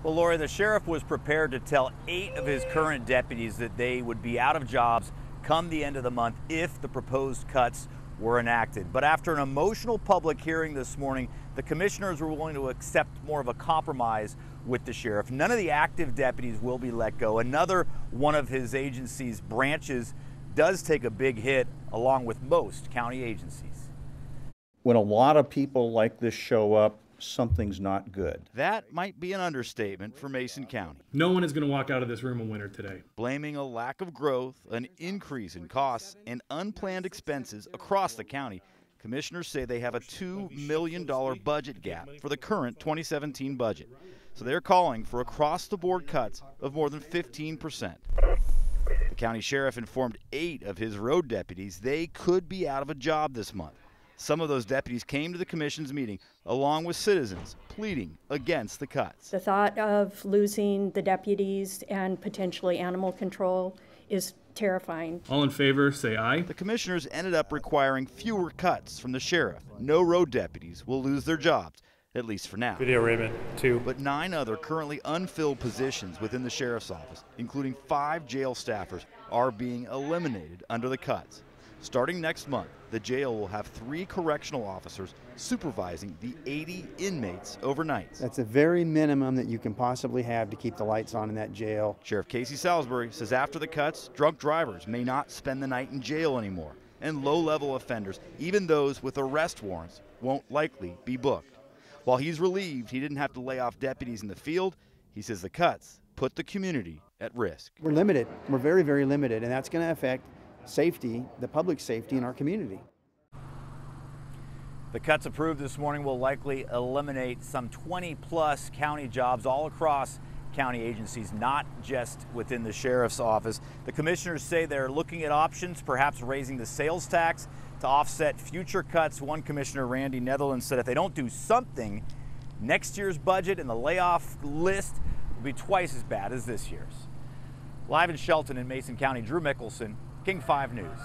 Well, Lori, the sheriff was prepared to tell 8 of his current deputies that they would be out of jobs come the end of the month if the proposed cuts were enacted. But after an emotional public hearing this morning, the commissioners were willing to accept more of a compromise with the sheriff. None of the active deputies will be let go. Another one of his agency's branches does take a big hit, along with most county agencies. When a lot of people like this show up, something's not good. That might be an understatement for Mason County. No one is going to walk out of this room a winner today. Blaming a lack of growth, an increase in costs, and unplanned expenses across the county, commissioners say they have a $2 million budget gap for the current 2017 budget. So they're calling for across-the-board cuts of more than 15%. The county sheriff informed 8 of his road deputies they could be out of a job this month. Some of those deputies came to the commission's meeting, along with citizens, pleading against the cuts. The thought of losing the deputies and potentially animal control is terrifying. All in favor, say aye. The commissioners ended up requiring fewer cuts from the sheriff. No road deputies will lose their jobs, at least for now. Video Raymond, 2. But 9 other currently unfilled positions within the sheriff's office, including 5 jail staffers, are being eliminated under the cuts. Starting next month, the jail will have 3 correctional officers supervising the 80 inmates overnight. That's a very minimum that you can possibly have to keep the lights on in that jail. Sheriff Casey Salisbury says after the cuts, drunk drivers may not spend the night in jail anymore, and low-level offenders, even those with arrest warrants, won't likely be booked. While he's relieved he didn't have to lay off deputies in the field, he says the cuts put the community at risk. We're limited. We're very, very limited, and that's going to affect safety, the public safety in our community. The cuts approved this morning will likely eliminate some 20-plus county jobs all across county agencies, not just within the sheriff's office. The commissioners say they're looking at options, perhaps raising the sales tax to offset future cuts. One commissioner, Randy Netherlands, said if they don't do something, next year's budget and the layoff list will be twice as bad as this year's. Live in Shelton in Mason County, Drew Mikkelsen, King 5 News.